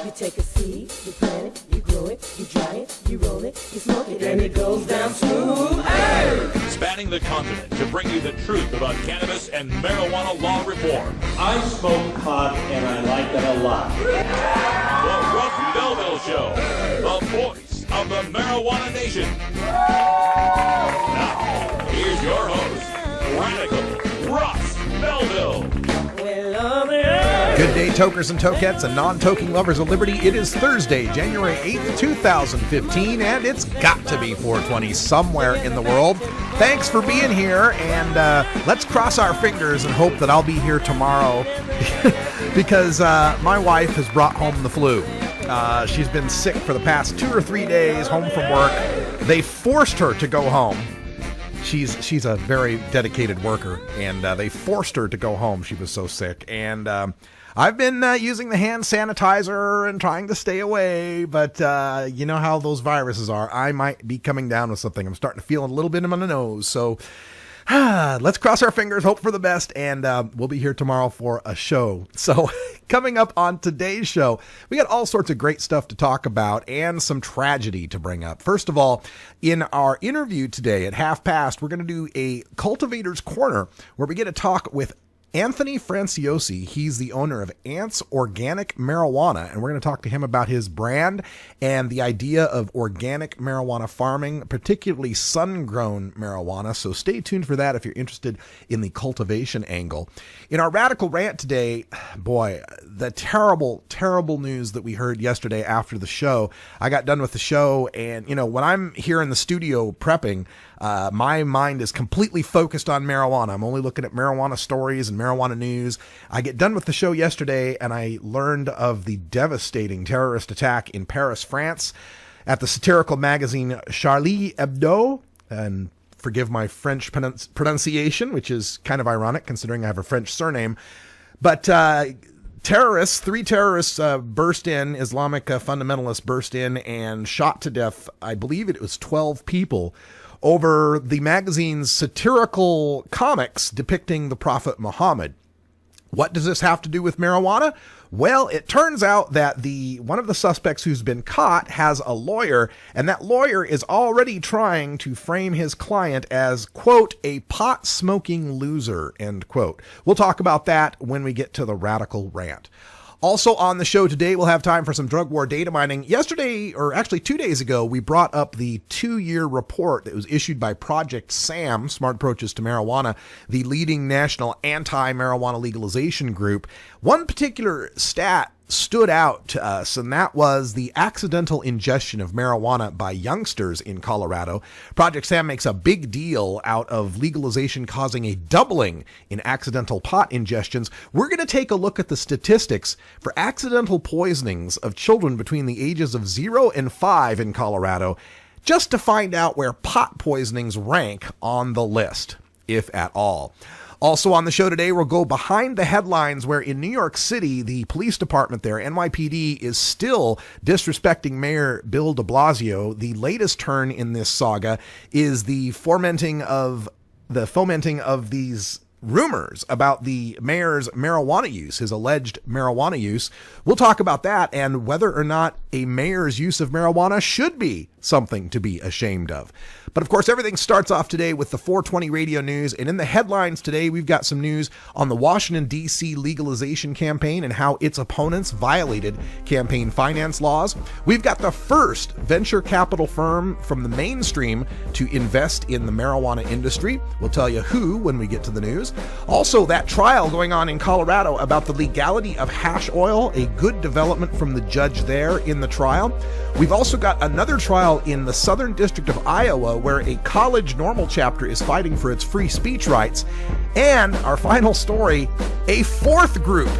You take a seed, you plant it, you grow it, you dry it, you roll it, you smoke it, and it goes down smooth. Hey! Spanning the continent to bring you the truth about cannabis and marijuana law reform. I smoke pot and I like it a lot. The Russ Belville Show, the voice of the marijuana nation. Now, here's your host, Radical Russ Belville. Good day, tokers and tokettes and non-toking lovers of liberty. It is Thursday, January 8th, 2015, and it's got to be 420 somewhere in the world. Thanks for being here, and let's cross our fingers and hope that I'll be here tomorrow because my wife has brought home the flu. She's been sick for the past 2 or 3 days, home from work. They forced her to go home. She's a very dedicated worker, and they forced her to go home. She was so sick, and I've been using the hand sanitizer and trying to stay away, but you know how those viruses are. I might be coming down with something. I'm starting to feel a little bit in my nose, so let's cross our fingers, hope for the best, and we'll be here tomorrow for a show. So coming up on today's show, we got all sorts of great stuff to talk about and some tragedy to bring up. First of all, in our interview today at 12:30, we're going to do a Cultivator's Corner where we get to talk with Anthony Franciosi. He's the owner of Ants Organic Marijuana, and we're going to talk to him about his brand and the idea of organic marijuana farming, particularly sun-grown marijuana. So stay tuned for that if you're interested in the cultivation angle. In our Radical Rant today, boy, the terrible, terrible news that we heard yesterday after the show. I got done with the show, and, you know, when I'm here in the studio prepping, my mind is completely focused on marijuana. I'm only looking at marijuana stories and marijuana news. I get done with the show yesterday and I learned of the devastating terrorist attack in Paris, France at the satirical magazine Charlie Hebdo. And forgive my French pronunciation, which is kind of ironic considering I have a French surname. But three terrorists burst in, Islamic fundamentalists burst in and shot to death, I believe it was 12 people, over the magazine's satirical comics depicting the Prophet Muhammad. What does this have to do with marijuana? Well, it turns out that one of the suspects who's been caught has a lawyer, and that lawyer is already trying to frame his client as, quote, a pot-smoking loser, end quote. We'll talk about that when we get to the Radical Rant. Also on the show today, we'll have time for some drug war data mining. Yesterday, or actually 2 days ago, we brought up the 2-year report that was issued by Project SAM, Smart Approaches to Marijuana, the leading national anti-marijuana legalization group. One particular stat stood out to us, and that was the accidental ingestion of marijuana by youngsters in Colorado. Project SAM makes a big deal out of legalization causing a doubling in accidental pot ingestions. We're going to take a look at the statistics for accidental poisonings of children between the ages of 0 and 5 in Colorado, just to find out where pot poisonings rank on the list, if at all. Also on the show today, we'll go behind the headlines where in New York City, the police department there, NYPD, is still disrespecting Mayor Bill de Blasio. The latest turn in this saga is the fomenting of these rumors about the mayor's marijuana use, his alleged marijuana use. We'll talk about that and whether or not a mayor's use of marijuana should be something to be ashamed of. But of course, everything starts off today with the 420 radio news. And in the headlines today, we've got some news on the Washington, D.C. legalization campaign and how its opponents violated campaign finance laws. We've got the first venture capital firm from the mainstream to invest in the marijuana industry. We'll tell you who when we get to the news. Also, that trial going on in Colorado about the legality of hash oil, a good development from the judge there in the trial. We've also got another trial in the Southern District of Iowa where a college normal chapter is fighting for its free speech rights. And our final story, a fourth group.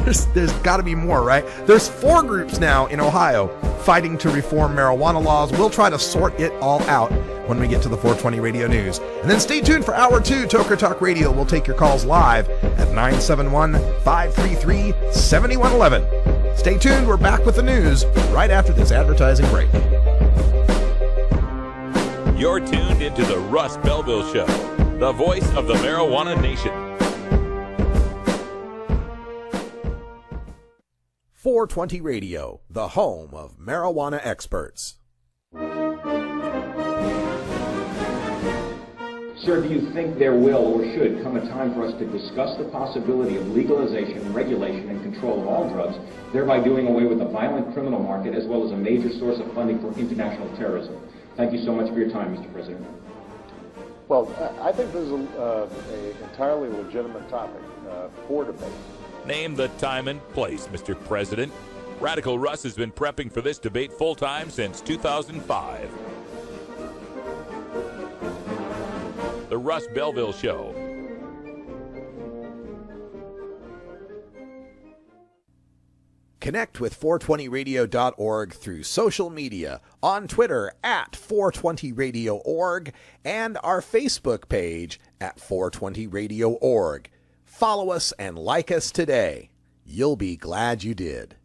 There's got to be more, right? There's 4 groups now in Ohio fighting to reform marijuana laws. We'll try to sort it all out when we get to the 420 radio news. And then stay tuned for Hour 2, Toker Talk Radio. We'll take your calls live at 971-533-7111. Stay tuned. We're back with the news right after this advertising break. You're tuned into the Russ Belville Show, the voice of the marijuana nation. 420 Radio, the home of marijuana experts. Sir, do you think there will or should come a time for us to discuss the possibility of legalization, regulation, and control of all drugs, thereby doing away with the violent criminal market as well as a major source of funding for international terrorism? Thank you so much for your time, Mr. President. Well, I think this is an entirely legitimate topic for debate. Name the time and place, Mr. President. Radical Russ has been prepping for this debate full-time since 2005. The Russ Belville Show. Connect with 420radio.org through social media, on Twitter at 420radio.org, and our Facebook page at 420radio.org. Follow us and like us today. You'll be glad you did.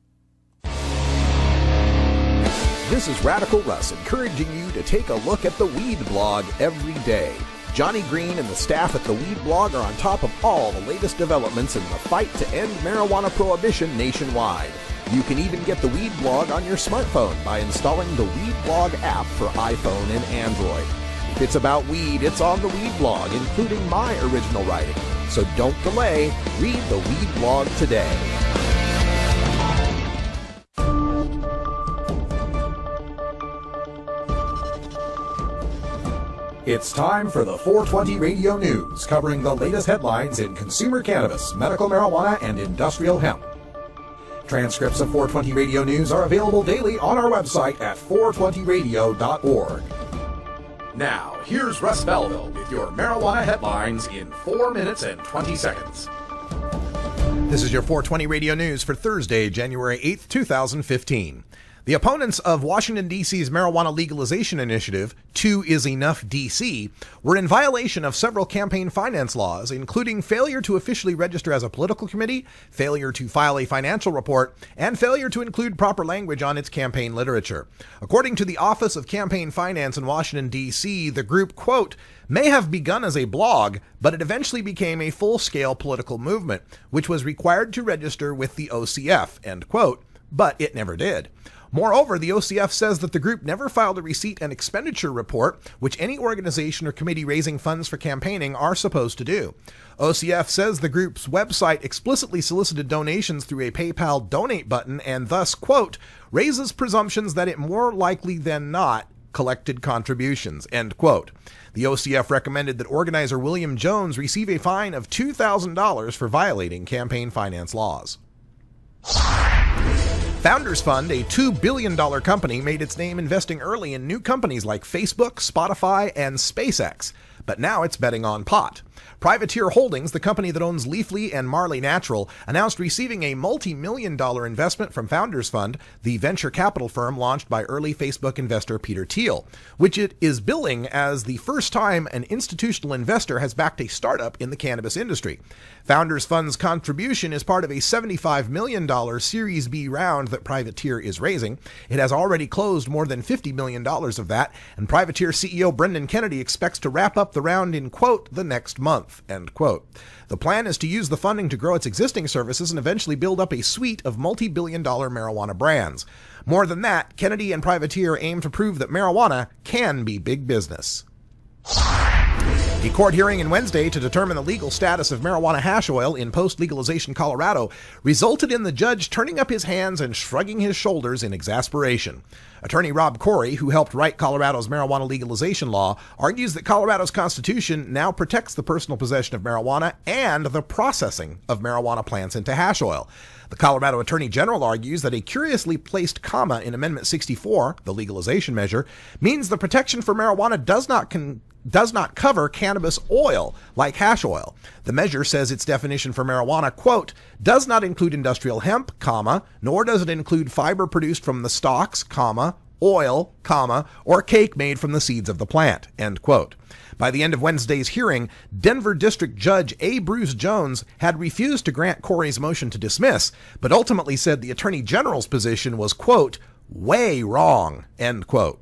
This is Radical Russ encouraging you to take a look at the Weed Blog every day. Johnny Green and the staff at the Weed Blog are on top of all the latest developments in the fight to end marijuana prohibition nationwide. You can even get the Weed Blog on your smartphone by installing the Weed Blog app for iPhone and Android. If it's about weed, it's on the Weed Blog, including my original writing. So don't delay. Read the Weed Blog today. It's time for the 420 Radio News, covering the latest headlines in consumer cannabis, medical marijuana, and industrial hemp. Transcripts of 420 Radio News are available daily on our website at 420radio.org. Now, here's Russ Belville with your marijuana headlines in 4 minutes and 20 seconds. This is your 420 Radio News for Thursday, January 8th, 2015. The opponents of Washington, D.C.'s marijuana legalization initiative, 2 is Enough D.C., were in violation of several campaign finance laws, including failure to officially register as a political committee, failure to file a financial report, and failure to include proper language on its campaign literature. According to the Office of Campaign Finance in Washington, D.C., the group, quote, may have begun as a blog, but it eventually became a full-scale political movement, which was required to register with the OCF, end quote, but it never did. Moreover, the OCF says that the group never filed a receipt and expenditure report, which any organization or committee raising funds for campaigning are supposed to do. OCF says the group's website explicitly solicited donations through a PayPal donate button and thus, quote, raises presumptions that it more likely than not collected contributions, end quote. The OCF recommended that organizer William Jones receive a fine of $2,000 for violating campaign finance laws. Founders Fund, a $2 billion company, made its name investing early in new companies like Facebook, Spotify, and SpaceX. But now it's betting on pot. Privateer Holdings, the company that owns Leafly and Marley Natural, announced receiving a multi-million-dollar investment from Founders Fund, the venture capital firm launched by early Facebook investor Peter Thiel, which it is billing as the first time an institutional investor has backed a startup in the cannabis industry. Founders Fund's contribution is part of a $75 million Series B round that Privateer is raising. It has already closed more than $50 million of that, and Privateer CEO Brendan Kennedy expects to wrap up the round in, quote, the next month, end quote. The plan is to use the funding to grow its existing services and eventually build up a suite of multi-billion-dollar marijuana brands. More than that, Kennedy and Privateer aim to prove that marijuana can be big business. A court hearing on Wednesday to determine the legal status of marijuana hash oil in post-legalization Colorado resulted in the judge turning up his hands and shrugging his shoulders in exasperation. Attorney Rob Corey, who helped write Colorado's marijuana legalization law, argues that Colorado's constitution now protects the personal possession of marijuana and the processing of marijuana plants into hash oil. The Colorado Attorney General argues that a curiously placed comma in Amendment 64, the legalization measure, means the protection for marijuana does not cover cannabis oil like hash oil. The measure says its definition for marijuana, quote, does not include industrial hemp, comma, nor does it include fiber produced from the stalks, comma, oil, comma, or cake made from the seeds of the plant, end quote. By the end of Wednesday's hearing, Denver District Judge A. Bruce Jones had refused to grant Corey's motion to dismiss, but ultimately said the Attorney General's position was, quote, way wrong, end quote.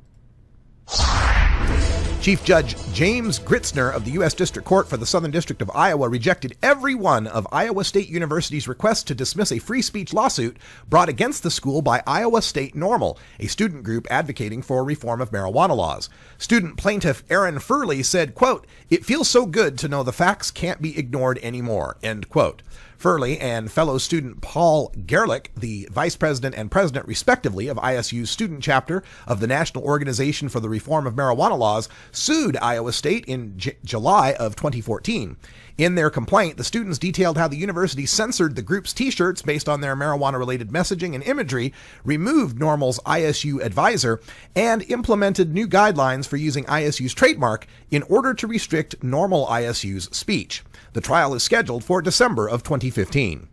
Chief Judge James Gritzner of the U.S. District Court for the Southern District of Iowa rejected every one of Iowa State University's requests to dismiss a free speech lawsuit brought against the school by Iowa State Normal, a student group advocating for reform of marijuana laws. Student plaintiff Aaron Furley said, quote, "It feels so good to know the facts can't be ignored anymore," end quote. Furley and fellow student Paul Gerlich, the vice president and president respectively of ISU's student chapter of the National Organization for the Reform of Marijuana Laws, sued Iowa State in July of 2014. In their complaint, the students detailed how the university censored the group's t-shirts based on their marijuana-related messaging and imagery, removed Normal's ISU advisor, and implemented new guidelines for using ISU's trademark in order to restrict Normal ISU's speech. The trial is scheduled for December of 2015.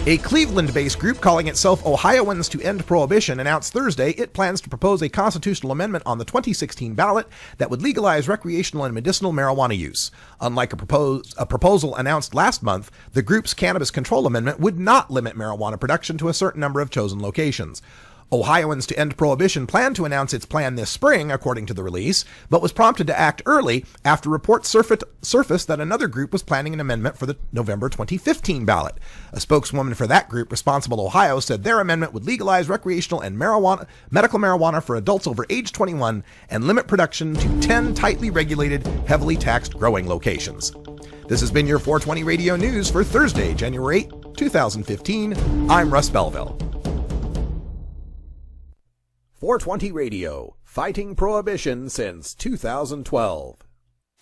A Cleveland-based group calling itself Ohioans to End Prohibition announced Thursday it plans to propose a constitutional amendment on the 2016 ballot that would legalize recreational and medicinal marijuana use. Unlike a proposal announced last month, the group's cannabis control amendment would not limit marijuana production to a certain number of chosen locations. Ohioans to End Prohibition planned to announce its plan this spring, according to the release, but was prompted to act early after reports surfaced that another group was planning an amendment for the November 2015 ballot. A spokeswoman for that group, Responsible Ohio, said their amendment would legalize recreational and medical marijuana for adults over age 21 and limit production to 10 tightly regulated, heavily taxed growing locations. This has been your 420 Radio News for Thursday, January 8, 2015. I'm Russ Belville. 420 Radio, fighting prohibition since 2012.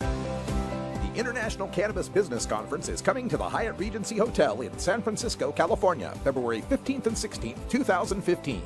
The International Cannabis Business Conference is coming to the Hyatt Regency Hotel in San Francisco, California, February 15th and 16th, 2015.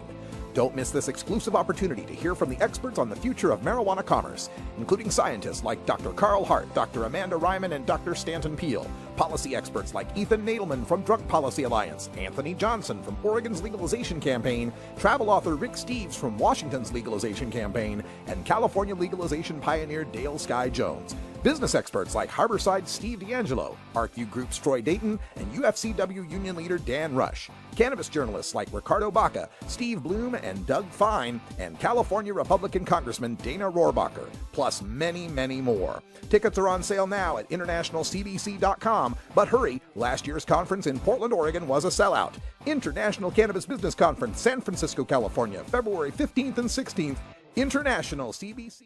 Don't miss this exclusive opportunity to hear from the experts on the future of marijuana commerce, including scientists like Dr. Carl Hart, Dr. Amanda Ryman, and Dr. Stanton Peel, policy experts like Ethan Nadelman from Drug Policy Alliance, Anthony Johnson from Oregon's Legalization Campaign, travel author Rick Steves from Washington's Legalization Campaign, and California legalization pioneer Dale Sky Jones. Business experts like Harborside Steve D'Angelo, ArcView Group's Troy Dayton, and UFCW union leader Dan Rush. Cannabis journalists like Ricardo Baca, Steve Bloom, and Doug Fine, and California Republican Congressman Dana Rohrabacher, plus many, many more. Tickets are on sale now at internationalcbc.com, but hurry, last year's conference in Portland, Oregon was a sellout. International Cannabis Business Conference, San Francisco, California, February 15th and 16th, International CBC.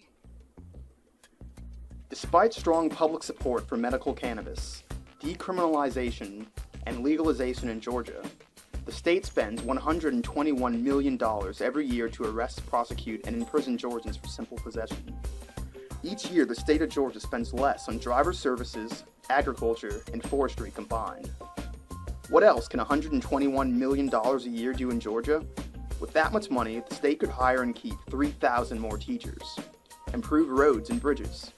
Despite strong public support for medical cannabis, decriminalization, and legalization in Georgia, the state spends $121 million every year to arrest, prosecute, and imprison Georgians for simple possession. Each year, the state of Georgia spends less on driver services, agriculture, and forestry combined. What else can $121 million a year do in Georgia? With that much money, the state could hire and keep 3,000 more teachers, improve roads and bridges,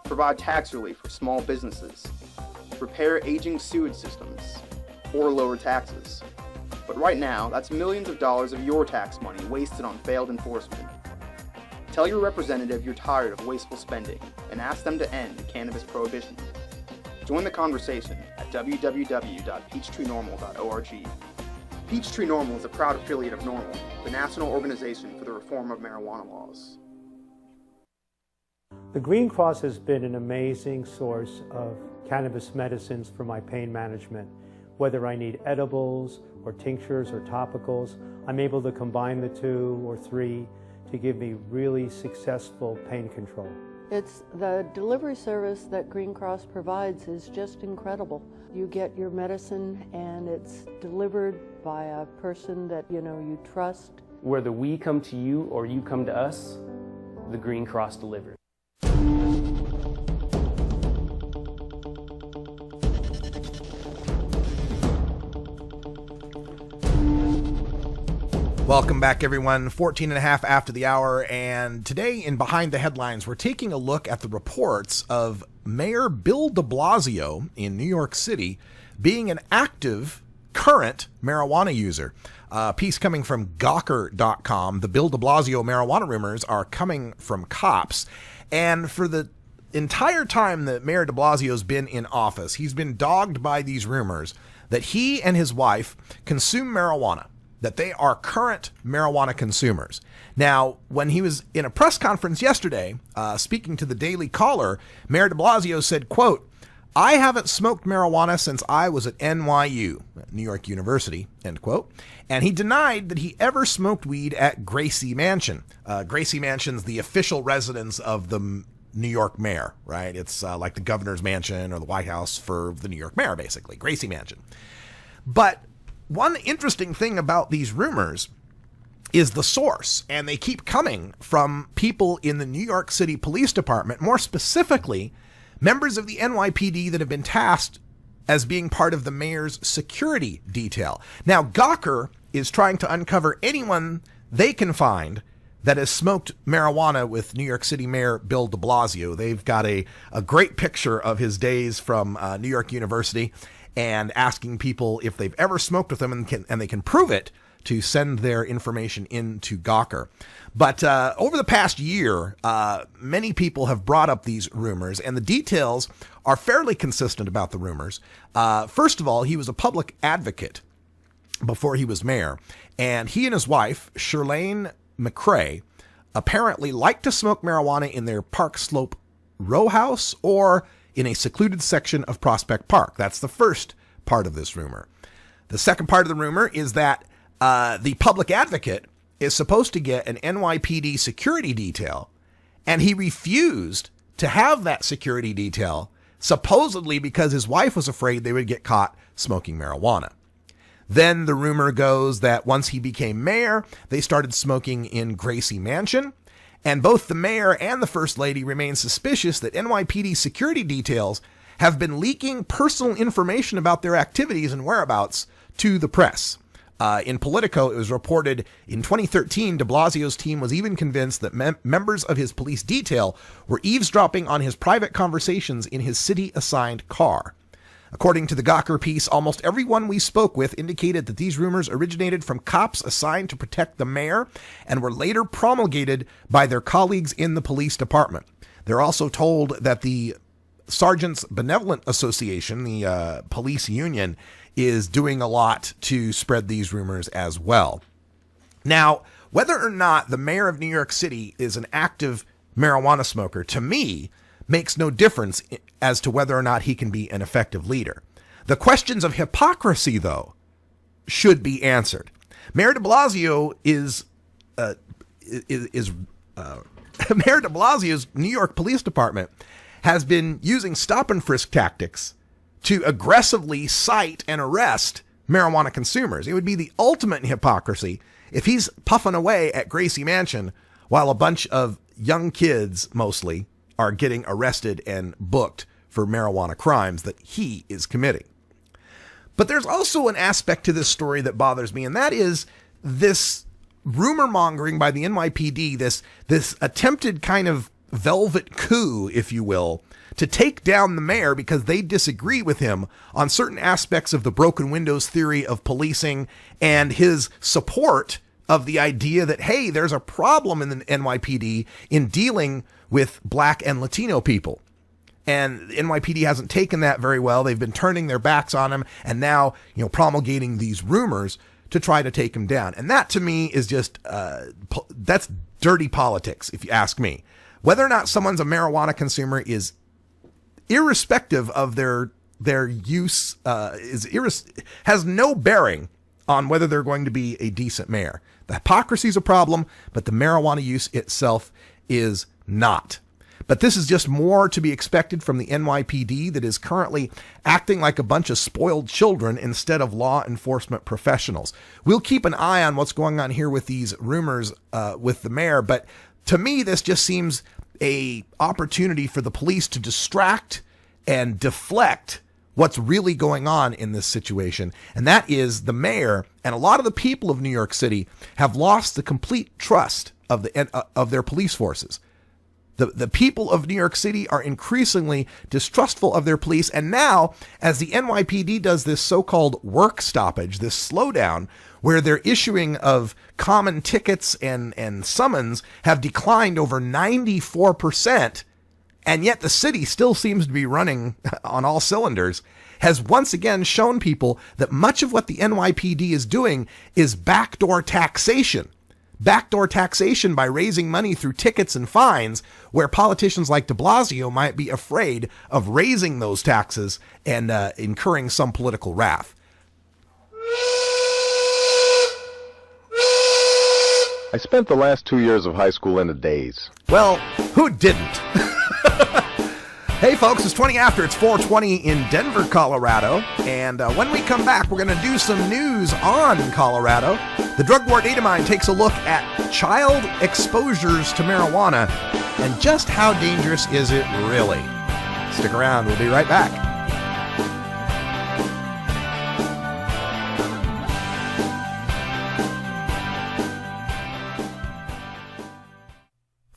provide tax relief for small businesses, repair aging sewage systems, or lower taxes. But right now, that's millions of dollars of your tax money wasted on failed enforcement. Tell your representative you're tired of wasteful spending and ask them to end cannabis prohibition. Join the conversation at www.peachtreenormal.org. Peachtree Normal is a proud affiliate of NORML, the National Organization for the Reform of Marijuana Laws. The Green Cross has been an amazing source of cannabis medicines for my pain management. Whether I need edibles or tinctures or topicals, I'm able to combine the 2 or 3 to give me really successful pain control. It's the delivery service that Green Cross provides is just incredible. You get your medicine and it's delivered by a person that you trust. Whether we come to you or you come to us, the Green Cross delivers. Welcome back, everyone. 14 and a half after the hour, and today in Behind the Headlines, we're taking a look at the reports of Mayor Bill de Blasio in New York City being an active, current marijuana user. A piece coming from Gawker.com. The Bill de Blasio marijuana rumors are coming from cops, and for the entire time that Mayor de Blasio's been in office, he's been dogged by these rumors that he and his wife consume marijuana. that they are current marijuana consumers. Now, when he was in a press conference yesterday, speaking to the Daily Caller, Mayor de Blasio said, quote, "I haven't smoked marijuana since I was at NYU, New York University," end quote. And he denied that he ever smoked weed at Gracie Mansion. Gracie Mansion's the official residence of the New York mayor, right? It's like the governor's mansion or the White House for the New York mayor, basically, Gracie Mansion. But one interesting thing about these rumors is the source, and they keep coming from people in the New York City Police Department, more specifically, members of the NYPD that have been tasked as being part of the mayor's security detail. Now, Gawker is trying to uncover anyone they can find that has smoked marijuana with New York City Mayor Bill de Blasio. They've got a great picture of his days from New York University and asking people if they've ever smoked with him and they can prove it to send their information in to Gawker. But over the past year, many people have brought up these rumors, and the details are fairly consistent about the rumors. First of all, he was a public advocate before he was mayor, and he and his wife, Shirlane McCrae, apparently like to smoke marijuana in their Park Slope row house or in a secluded section of Prospect Park. That's the first part of this rumor. The second part of the rumor is that the public advocate is supposed to get an NYPD security detail, and he refused to have that security detail, supposedly because his wife was afraid they would get caught smoking marijuana. Then the rumor goes that once he became mayor, they started smoking in Gracie Mansion, and both the mayor and the first lady remain suspicious that NYPD security details have been leaking personal information about their activities and whereabouts to the press. In Politico, it was reported in 2013, de Blasio's team was even convinced that members of his police detail were eavesdropping on his private conversations in his city-assigned car. According to the Gawker piece, almost everyone we spoke with indicated that these rumors originated from cops assigned to protect the mayor and were later promulgated by their colleagues in the police department. They're also told that the Sergeants Benevolent Association, the police union, is doing a lot to spread these rumors as well. Now, whether or not the mayor of New York City is an active marijuana smoker, to me, makes no difference as to whether or not he can be an effective leader. The questions of hypocrisy, though, should be answered. Mayor de Blasio Mayor de Blasio's New York Police Department has been using stop and frisk tactics to aggressively cite and arrest marijuana consumers. It would be the ultimate hypocrisy if he's puffing away at Gracie Mansion while a bunch of young kids, mostly, are getting arrested and booked for marijuana crimes that he is committing. But there's also an aspect to this story that bothers me, and that is this rumor mongering by the NYPD, this attempted kind of velvet coup, if you will, to take down the mayor because they disagree with him on certain aspects of the broken windows theory of policing and his support of the idea that, hey, there's a problem in the NYPD in dealing with Black and Latino people. And the NYPD hasn't taken that very well. They've been turning their backs on him and now, promulgating these rumors to try to take him down. And that, to me, is just, that's dirty politics, if you ask me. Whether or not someone's a marijuana consumer is irrespective of their use, has no bearing on whether they're going to be a decent mayor. The hypocrisy is a problem, but the marijuana use itself is not. But this is just more to be expected from the NYPD that is currently acting like a bunch of spoiled children instead of law enforcement professionals. We'll keep an eye on what's going on here with these rumors with the mayor, but to me, this just seems a opportunity for the police to distract and deflect what's really going on in this situation. And that is the mayor and a lot of the people of New York City have lost the complete trust of their police forces. The people of New York City are increasingly distrustful of their police. And now, as the NYPD does this so-called work stoppage, this slowdown, where their issuing of common tickets and summons have declined over 94%, and yet the city still seems to be running on all cylinders, has once again shown people that much of what the NYPD is doing is backdoor taxation. Backdoor taxation by raising money through tickets and fines, where politicians like de Blasio might be afraid of raising those taxes and incurring some political wrath. I spent the last 2 years of high school in a daze. Well, who didn't? Hey folks, it's 20 after. It's 4:20 in Denver, Colorado. And when we come back, we're going to do some news on Colorado. The Drug War Data Mine takes a look at child exposures to marijuana and just how dangerous is it really. Stick around. We'll be right back.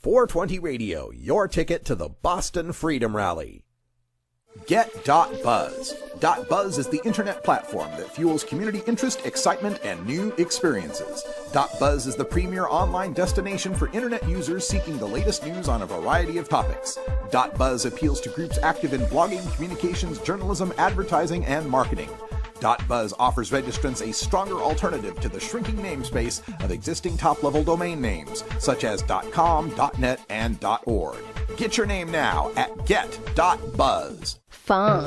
420 Radio, your ticket to the Boston Freedom Rally. Get.Buzz. .Buzz is the internet platform that fuels community interest, excitement, and new experiences. .Buzz is the premier online destination for internet users seeking the latest news on a variety of topics. .Buzz appeals to groups active in blogging, communications, journalism, advertising, and marketing. .Buzz offers registrants a stronger alternative to the shrinking namespace of existing top-level domain names, such as .com, .net, and .org. Get your name now at get.buzz. Fun.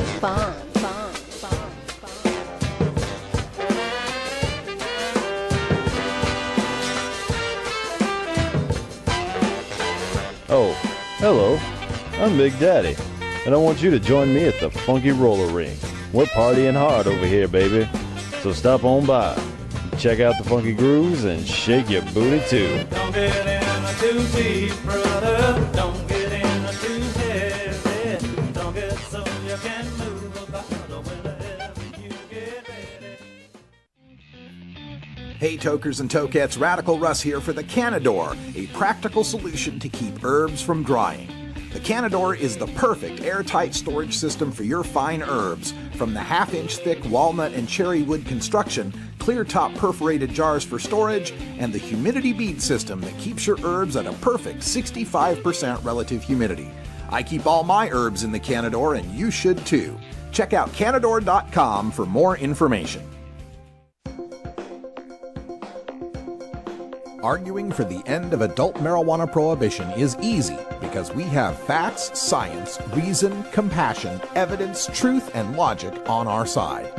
Oh, hello. I'm Big Daddy, and I want you to join me at the Funky Roller Ring. We're partying hard over here, baby. So stop on by, check out the funky grooves, and shake your booty too. Don't get in too deep, brother. Don't get in too heavy. Don't get so you can move about whenever you get ready. Hey tokers and tokettes, Radical Russ here for the Canador, a practical solution to keep herbs from drying. The Canador is the perfect airtight storage system for your fine herbs, from the half-inch thick walnut and cherry wood construction, clear top perforated jars for storage, and the humidity bead system that keeps your herbs at a perfect 65% relative humidity. I keep all my herbs in the Canador, and you should too. Check out Canador.com for more information. Arguing for the end of adult marijuana prohibition is easy because we have facts, science, reason, compassion, evidence, truth, and logic on our side.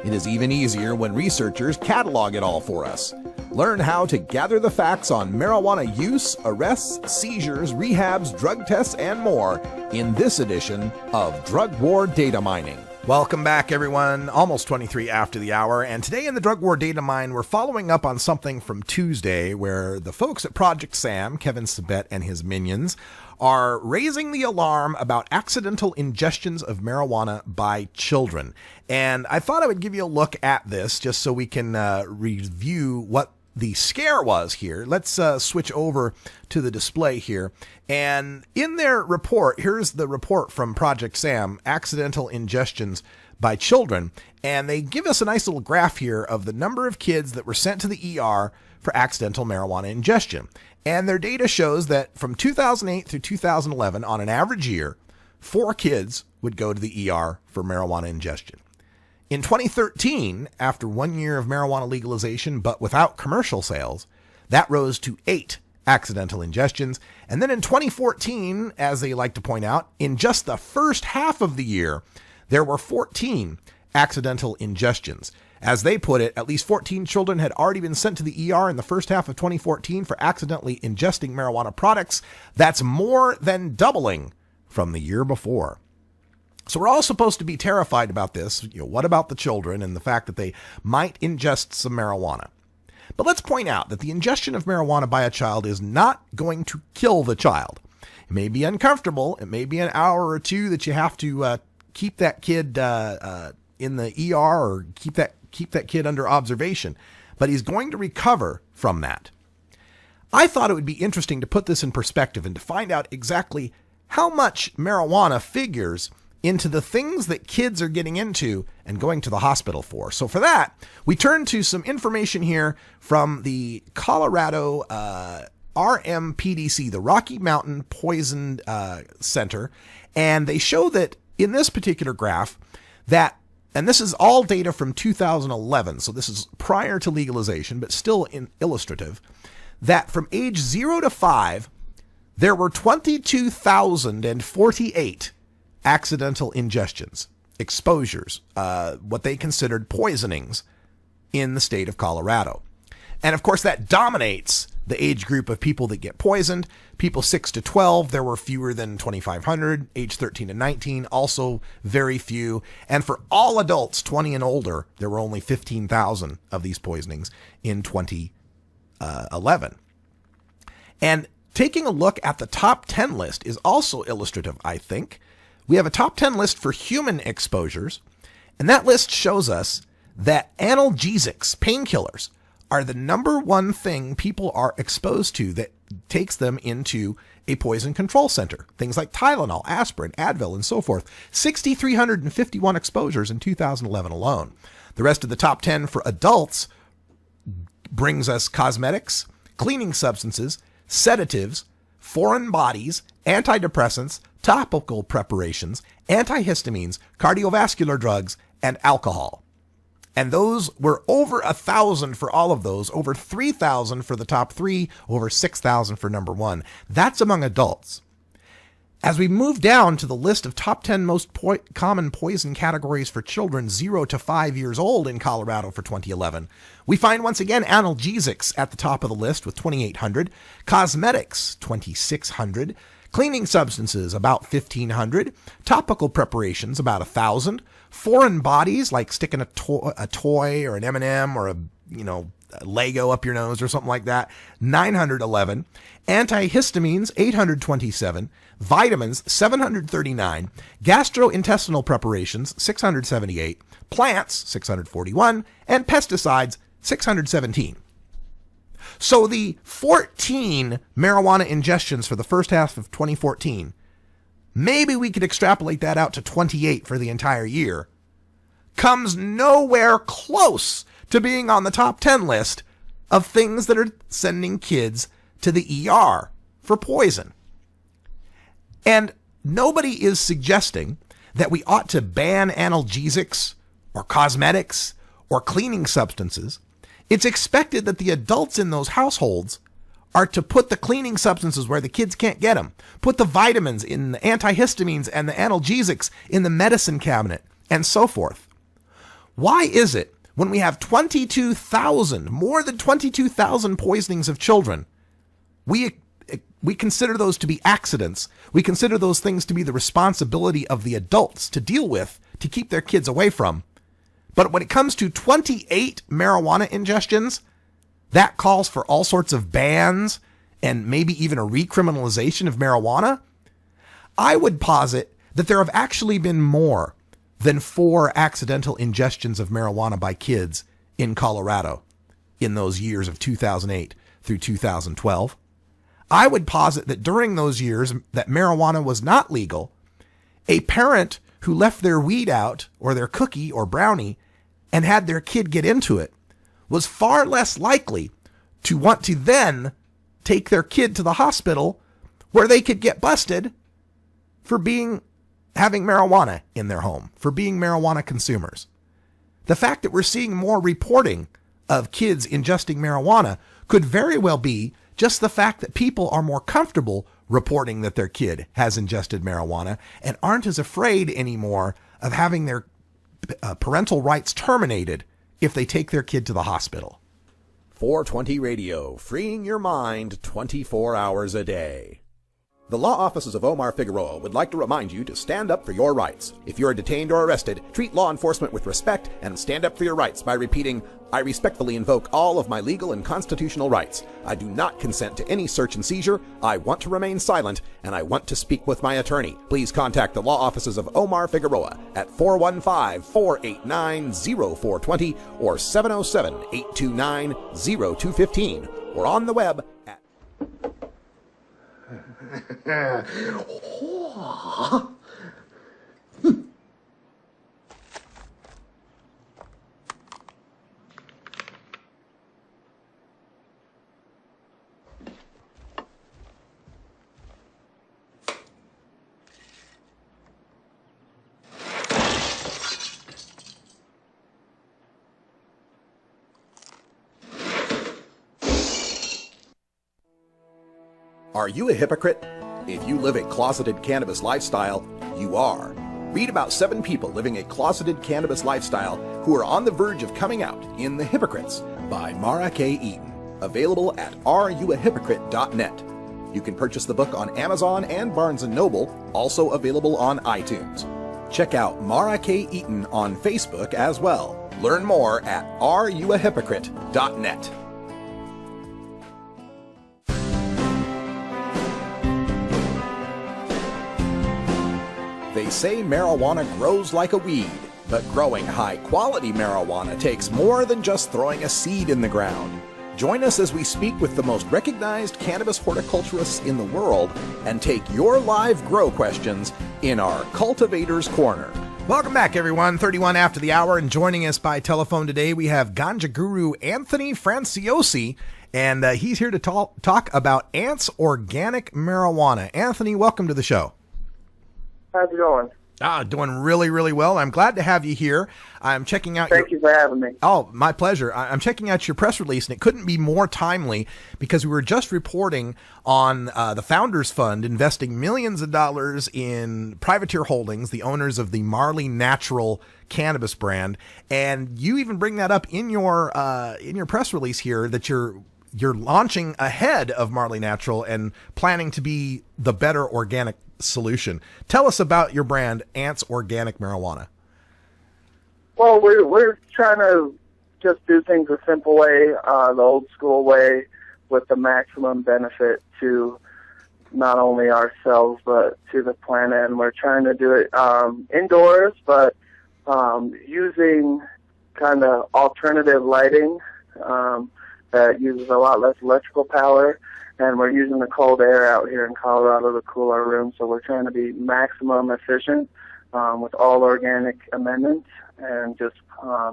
It is even easier when researchers catalog it all for us. Learn how to gather the facts on marijuana use, arrests, seizures, rehabs, drug tests, and more in this edition of Drug War Data Mining. Welcome back, everyone. Almost 23 after the hour. And today in the Drug War Data Mine, we're following up on something from Tuesday where the folks at Project Sam, Kevin Sabet and his minions, are raising the alarm about accidental ingestions of marijuana by children. And I thought I would give you a look at this just so we can review what the scare was here. Let's switch over to the display here. And in their report, here's the report from Project Sam, accidental ingestions by children. And they give us a nice little graph here of the number of kids that were sent to the ER for accidental marijuana ingestion. And their data shows that from 2008 through 2011, on an average year, 4 kids would go to the ER for marijuana ingestion. In 2013, after 1 year of marijuana legalization but without commercial sales, that rose to 8 accidental ingestions. And then in 2014, as they like to point out, in just the first half of the year, there were 14 accidental ingestions. As they put it, at least 14 children had already been sent to the ER in the first half of 2014 for accidentally ingesting marijuana products. That's more than doubling from the year before. So we're all supposed to be terrified about this. What about the children and the fact that they might ingest some marijuana? But let's point out that the ingestion of marijuana by a child is not going to kill the child. It may be uncomfortable. It may be an hour or two that you have to keep that kid in the ER or keep that kid under observation. But he's going to recover from that. I thought it would be interesting to put this in perspective and to find out exactly how much marijuana figures into the things that kids are getting into and going to the hospital for. So for that, we turn to some information here from the Colorado RMPDC, the Rocky Mountain Poison Center. And they show that in this particular graph, that and this is all data from 2011, so this is prior to legalization, but still illustrative, that from age 0 to 5, there were 22,048 accidental ingestions, exposures, what they considered poisonings in the state of Colorado. And of course, that dominates the age group of people that get poisoned. People 6 to 12, there were fewer than 2,500. Age 13 to 19, also very few. And for all adults 20 and older, there were only 15,000 of these poisonings in 2011. And taking a look at the top 10 list is also illustrative, I think. We have a top 10 list for human exposures, and that list shows us that analgesics, painkillers, are the number one thing people are exposed to that takes them into a poison control center. Things like Tylenol, aspirin, Advil, and so forth. 6,351 exposures in 2011 alone. The rest of the top 10 for adults brings us cosmetics, cleaning substances, sedatives, foreign bodies, antidepressants, topical preparations, antihistamines, cardiovascular drugs, and alcohol. And those were over 1,000 for all of those, over 3,000 for the top 3, over 6,000 for number 1. That's among adults. As we move down to the list of top 10 most common poison categories for children 0 to 5 years old in Colorado for 2011, we find once again analgesics at the top of the list with 2,800, cosmetics 2,600, cleaning substances about 1,500, topical preparations about 1,000, foreign bodies like sticking a toy or an M&M or a Lego up your nose or something like that, 911, antihistamines 827, vitamins 739, gastrointestinal preparations 678, plants 641, and pesticides 617. So the 14 marijuana ingestions for the first half of 2014, maybe we could extrapolate that out to 28 for the entire year, comes nowhere close to being on the top 10 list of things that are sending kids to the ER for poison. And nobody is suggesting that we ought to ban analgesics or cosmetics or cleaning substances. It's expected that the adults in those households are to put the cleaning substances where the kids can't get them, put the vitamins in the antihistamines and the analgesics in the medicine cabinet, and so forth. Why is it when we have 22,000, more than 22,000 poisonings of children, we consider those to be accidents? We consider those things to be the responsibility of the adults to deal with, to keep their kids away from. But when it comes to 28 marijuana ingestions, that calls for all sorts of bans and maybe even a recriminalization of marijuana. I would posit that there have actually been more than 4 accidental ingestions of marijuana by kids in Colorado in those years of 2008 through 2012. I would posit that during those years that marijuana was not legal, a parent who left their weed out or their cookie or brownie and had their kid get into it was far less likely to want to then take their kid to the hospital where they could get busted for having marijuana in their home, for being marijuana consumers. The fact that we're seeing more reporting of kids ingesting marijuana could very well be just the fact that people are more comfortable reporting that their kid has ingested marijuana and aren't as afraid anymore of having their parental rights terminated if they take their kid to the hospital. 420 Radio, freeing your mind 24 hours a day. The law offices of Omar Figueroa would like to remind you to stand up for your rights. If you're detained or arrested, treat law enforcement with respect and stand up for your rights by repeating, "I respectfully invoke all of my legal and constitutional rights. I do not consent to any search and seizure. I want to remain silent, and I want to speak with my attorney." Please contact the law offices of Omar Figueroa at 415-489-0420 or 707-829-0215 or on the web at Are you a hypocrite? If you live a closeted cannabis lifestyle, you are. Read about 7 people living a closeted cannabis lifestyle who are on the verge of coming out in The Hypocrites by Mara K. Eaton. Available at areyouahypocrite.net. You can purchase the book on Amazon and Barnes & Noble, also available on iTunes. Check out Mara K. Eaton on Facebook as well. Learn more at areyouahypocrite.net. They say marijuana grows like a weed, but growing high-quality marijuana takes more than just throwing a seed in the ground. Join us as we speak with the most recognized cannabis horticulturists in the world and take your live grow questions in our Cultivator's Corner. Welcome back, everyone. 31 after the hour, and joining us by telephone today, we have ganja guru Anthony Franciosi, and he's here to talk about Ant's organic marijuana. Anthony, welcome to the show. How's it going? Doing really, really well. I'm glad to have you here. I'm checking out. Thank you for having me. Oh, my pleasure. I'm checking out your press release, and it couldn't be more timely because we were just reporting on the Founders Fund investing millions of dollars in Privateer Holdings, the owners of the Marley Natural cannabis brand, and you even bring that up in your press release here that you're launching ahead of Marley Natural and planning to be the better organic solution. Tell us about your brand, Ant's Organic Marijuana. Well, we're trying to just do things a simple way, the old school way, with the maximum benefit to not only ourselves but to the planet. And we're trying to do it indoors, but using kind of alternative lighting that uses a lot less electrical power. And we're using the cold air out here in Colorado to cool our room, so we're trying to be maximum efficient with all organic amendments and just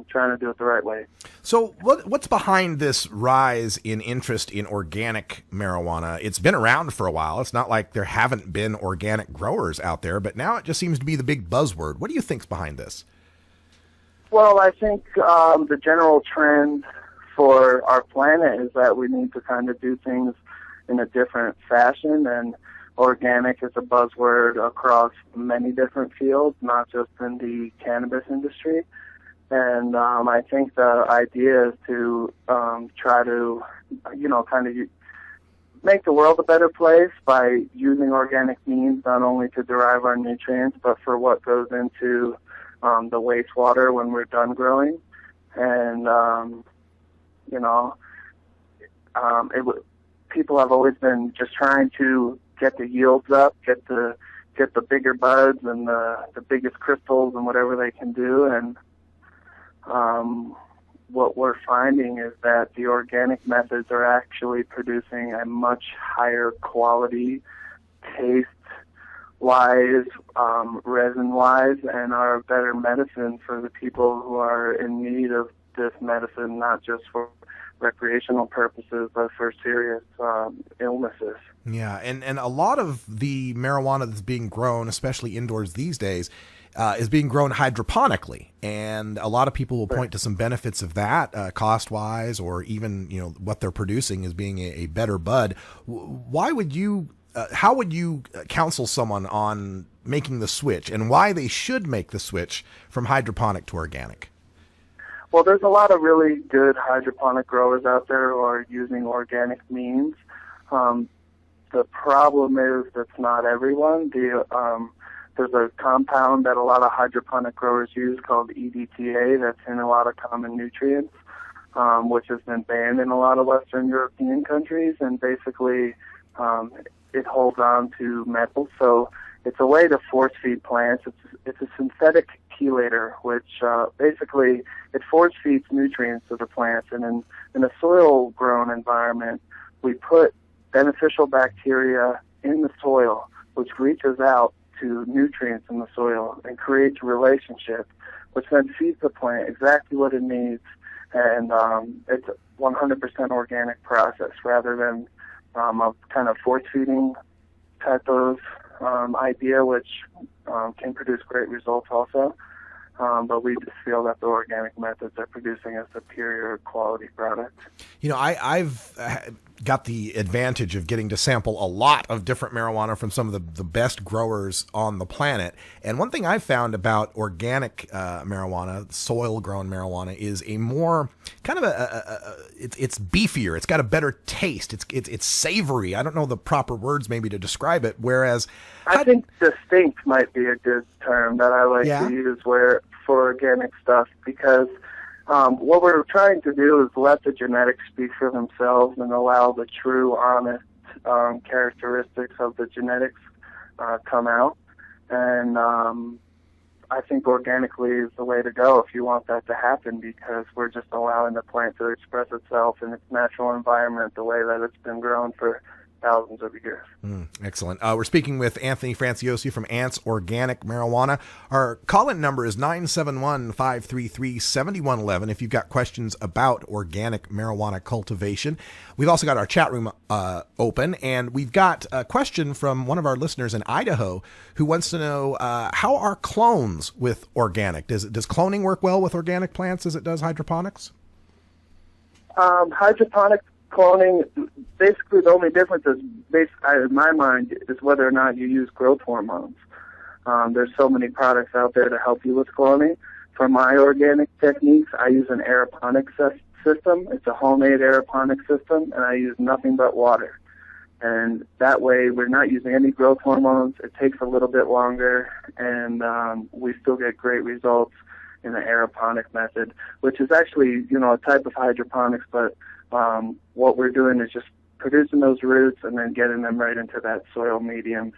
trying to do it the right way. So what's behind this rise in interest in organic marijuana? It's been around for a while. It's not like there haven't been organic growers out there, but now it just seems to be the big buzzword. What do you think's behind this? Well, I think the general trend for our planet is that we need to kind of do things in a different fashion, and organic is a buzzword across many different fields, not just in the cannabis industry. And I think the idea is to try to, kind of make the world a better place by using organic means, not only to derive our nutrients, but for what goes into the wastewater when we're done growing. And, people have always been just trying to get the yields up, get the bigger buds and the biggest crystals and whatever they can do. And what we're finding is that the organic methods are actually producing a much higher quality, taste-wise, resin-wise, and are a better medicine for the people who are in need of this medicine, not just for recreational purposes, but for serious illnesses. Yeah, and a lot of the marijuana that's being grown, especially indoors these days, is being grown hydroponically, and a lot of people will point to some benefits of that, cost-wise, or even what they're producing as being a better bud. Why would you? How would you counsel someone on making the switch, and why they should make the switch from hydroponic to organic? Well, there's a lot of really good hydroponic growers out there who are using organic means. The problem is that's not everyone. There's a compound that a lot of hydroponic growers use called EDTA that's in a lot of common nutrients, which has been banned in a lot of Western European countries, and basically it holds on to metals. So it's a way to force feed plants. It's a synthetic chelator, which basically it force feeds nutrients to the plants. And in a soil grown environment, we put beneficial bacteria in the soil, which reaches out to nutrients in the soil and creates a relationship, which then feeds the plant exactly what it needs. And it's a 100% organic process rather than a kind of force feeding type of idea, which can produce great results also. But we just feel that the organic methods are producing a superior quality product. I've got the advantage of getting to sample a lot of different marijuana from some of the best growers on the planet. And one thing I've found about organic marijuana, soil-grown marijuana, is a more kind of it's beefier. It's got a better taste. It's savory. I don't know the proper words maybe to describe it. Whereas I think distinct might be a good term that I like to use for organic stuff, because what we're trying to do is let the genetics speak for themselves and allow the true, honest characteristics of the genetics come out. And I think organically is the way to go if you want that to happen, because we're just allowing the plant to express itself in its natural environment the way that it's been grown for thousands of years. Excellent. We're speaking with Anthony Franciosi from Ants Organic Marijuana. Our call-in number is 971-533-7111 if you've got questions about organic marijuana cultivation. We've also got our chat room open, and we've got a question from one of our listeners in Idaho who wants to know how are clones with organic? Does cloning work well with organic plants as it does hydroponics? Hydroponic cloning, basically the only difference is, in my mind, is whether or not you use growth hormones. There's so many products out there to help you with cloning. For my organic techniques, I use an aeroponic system. It's a homemade aeroponic system, and I use nothing but water. And that way, we're not using any growth hormones. It takes a little bit longer, and we still get great results in the aeroponic method, which is actually, a type of hydroponics, but what we're doing is just producing those roots and then getting them right into that soil medium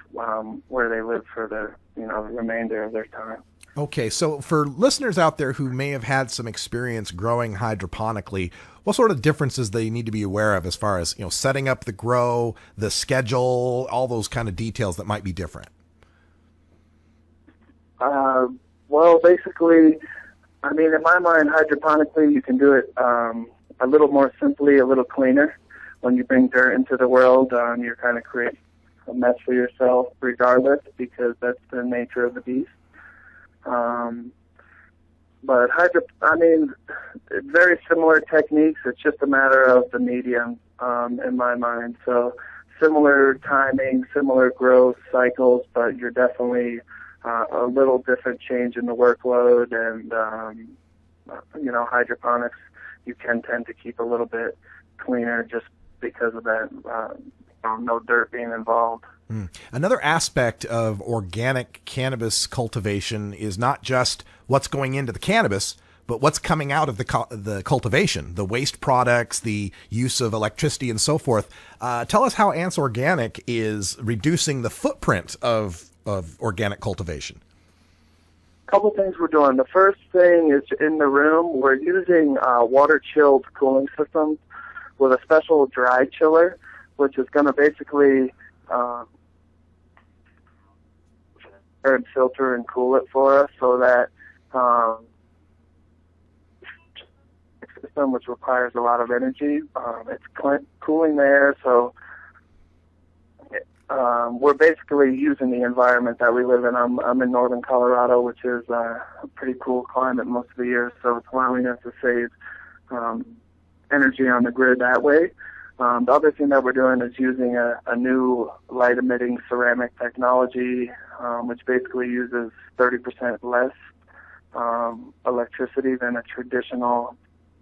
where they live for the remainder of their time. Okay, so for listeners out there who may have had some experience growing hydroponically, what sort of differences they need to be aware of as far as setting up the grow, the schedule, all those kind of details that might be different? Well, basically, in my mind, hydroponically, you can do it a little more simply, a little cleaner. When you bring dirt into the world, you're kind of creating a mess for yourself regardless, because that's the nature of the beast. But very similar techniques. It's just a matter of the medium, in my mind. So similar timing, similar growth cycles, but you're definitely a little different change in the workload, and hydroponics, you can tend to keep a little bit cleaner just because of that, no dirt being involved. Another aspect of organic cannabis cultivation is not just what's going into the cannabis, but what's coming out of the cultivation, the waste products, the use of electricity, and so forth. Tell us how Ants Organic is reducing the footprint of organic cultivation. Couple things we're doing. The first thing is in the room, we're using water-chilled cooling systems with a special dry chiller, which is going to basically and filter and cool it for us, so that system, which requires a lot of energy, it's cooling the air, so we're basically using the environment that we live in. I'm in northern Colorado, which is a pretty cool climate most of the year, so it's allowing us to save energy on the grid that way. The other thing that we're doing is using a new light-emitting ceramic technology, which basically uses 30% less electricity than a traditional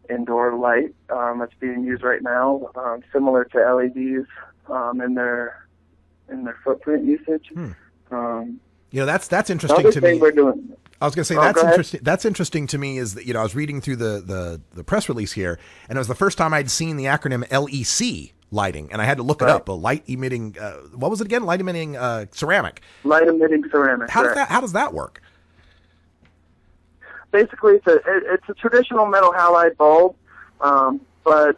indoor light that's being used right now, similar to LEDs in their footprint usage. That's interesting to me. We're doing. I was going to say that's interesting. That's interesting to me is that I was reading through the press release here, and it was the first time I'd seen the acronym LEC lighting, and I had to look it up. A light emitting, what was it again? Light emitting ceramic. Light emitting ceramic. How does that work? Basically, it's a traditional metal halide bulb, but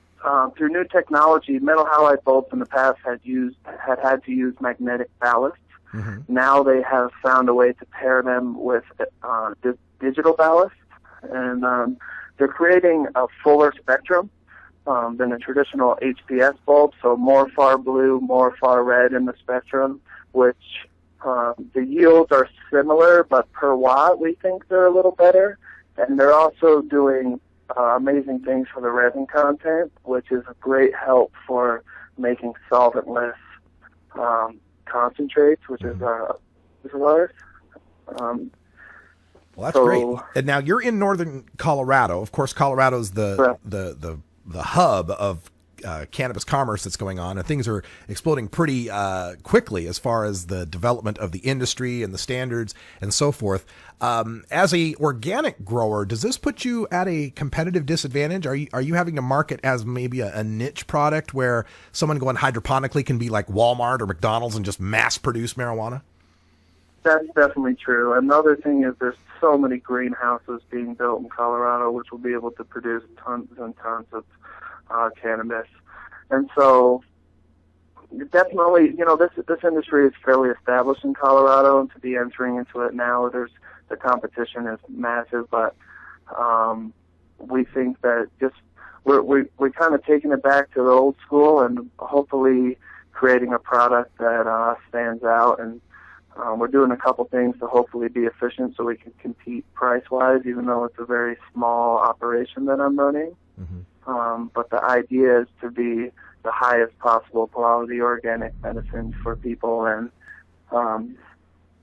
through new technology, metal halide bulbs in the past had to use magnetic ballasts. Mm-hmm. Now they have found a way to pair them with digital ballast, and they're creating a fuller spectrum than a traditional HPS bulb, so more far blue, more far red in the spectrum, which the yields are similar, but per watt we think they're a little better, and they're also doing amazing things for the resin content, which is a great help for making solventless concentrates, which is ours. Well, that's great. And now you're in northern Colorado. Of course, Colorado's the hub of cannabis commerce that's going on, and things are exploding pretty quickly as far as the development of the industry and the standards and so forth. As a organic grower, does this put you at a competitive disadvantage? Are you having to market as maybe a niche product where someone going hydroponically can be like Walmart or McDonald's and just mass produce marijuana? That's definitely true. Another thing is there's so many greenhouses being built in Colorado which will be able to produce tons and tons of cannabis. And so definitely, this industry is fairly established in Colorado, and to be entering into it now, the competition is massive, but we think that we're kind of taking it back to the old school and hopefully creating a product that stands out, and we're doing a couple things to hopefully be efficient so we can compete price-wise, even though it's a very small operation that I'm running. But the idea is to be the highest possible quality organic medicine for people, and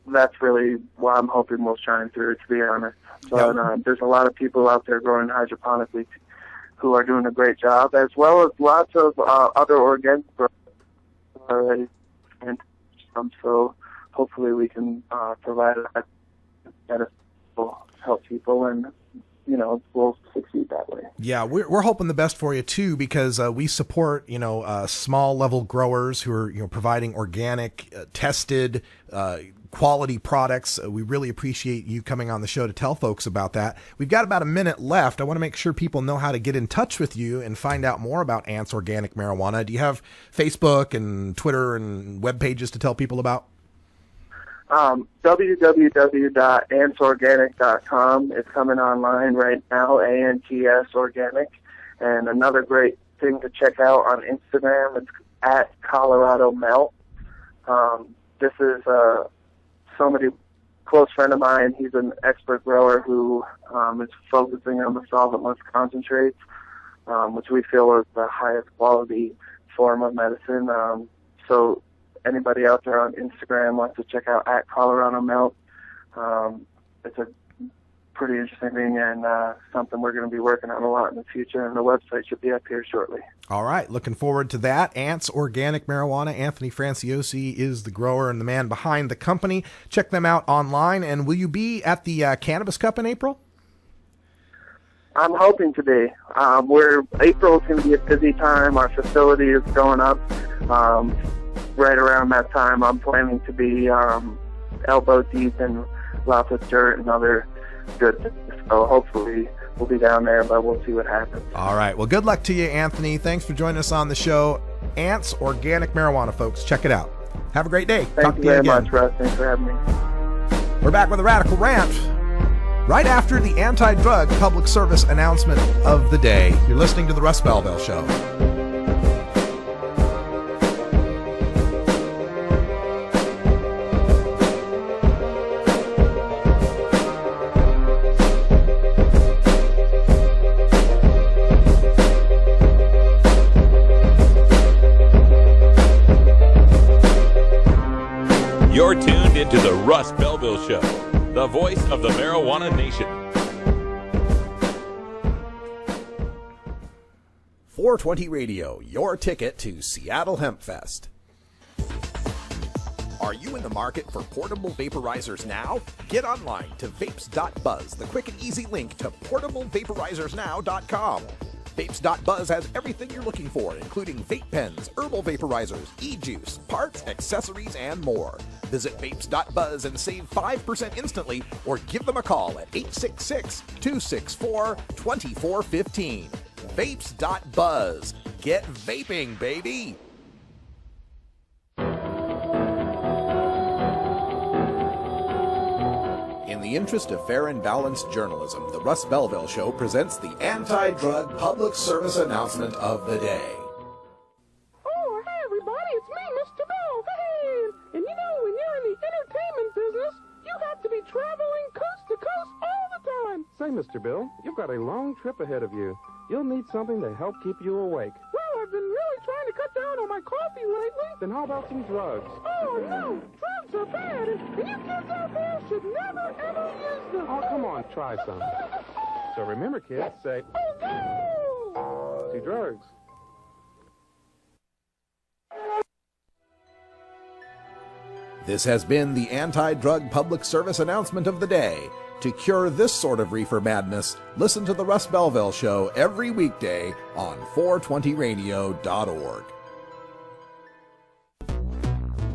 that's really what I'm hoping will shine through, to be honest. So there's a lot of people out there growing hydroponically who are doing a great job, as well as lots of other organic growers already. And so hopefully we can provide a medicine that will help people, and we'll succeed that way. Yeah, we're hoping the best for you too, because we support small level growers who are providing organic, tested, quality products. We really appreciate you coming on the show to tell folks about that. We've got about a minute left. I want to make sure people know how to get in touch with you and find out more about Ant's Organic Marijuana. Do you have Facebook and Twitter and web pages to tell people about? www.antsorganic.com. It's coming online right now, ANTS Organic. And another great thing to check out on Instagram, it's at Colorado Melt. This is somebody, close friend of mine. He's an expert grower who is focusing on the solventless concentrates, which we feel is the highest quality form of medicine. So anybody out there on Instagram wants to check out at Colorado Melt. It's a pretty interesting thing, and something we're going to be working on a lot in the future, and the website should be up here shortly. All right, looking forward to that. Ant's Organic Marijuana. Anthony Franciosi is the grower and the man behind the company. Check them out online. And will you be at the Cannabis Cup in April? I'm hoping to be. April is going to be a busy time. Our facility is going up. Right around that time, I'm planning to be elbow deep in lots of dirt and other good things. So hopefully we'll be down there, but we'll see what happens. All right. Well, good luck to you, Anthony. Thanks for joining us on the show. Ant's Organic Marijuana, folks. Check it out. Have a great day. Thank you very much, Russ. Thanks for having me. We're back with a Radical Rant right after the anti-drug public service announcement of the day. You're listening to the Russ Belville Show. You're tuned into the Russ Belville Show, the voice of the marijuana nation. 420 Radio, your ticket to Seattle Hemp Fest. Are you in the market for portable vaporizers now? Get online to vapes.buzz, the quick and easy link to portablevaporizers.now.com. Vapes.buzz has everything you're looking for, including vape pens, herbal vaporizers, e-juice, parts, accessories, and more. Visit vapes.buzz and save 5% instantly, or give them a call at 866-264-2415. Vapes.buzz. Get vaping, baby! In the interest of fair and balanced journalism, the Russ Belville Show presents the anti-drug public service announcement of the day. Oh, hey everybody, it's me, Mr. Bill. Hey! And when you're in the entertainment business, you have to be traveling coast to coast all the time. Say, Mr. Bill, you've got a long trip ahead of you. You'll need something to help keep you awake. Well, I've been really trying to cut down down on my coffee lately. Then how about some drugs? Oh, no. Drugs are bad, and you kids out there should never, ever use them. Oh, come on, try some. So remember, kids, say, Oh, no. to drugs. This has been the anti-drug public service announcement of the day. To cure this sort of reefer madness, listen to the Russ Belville Show every weekday on 420radio.org.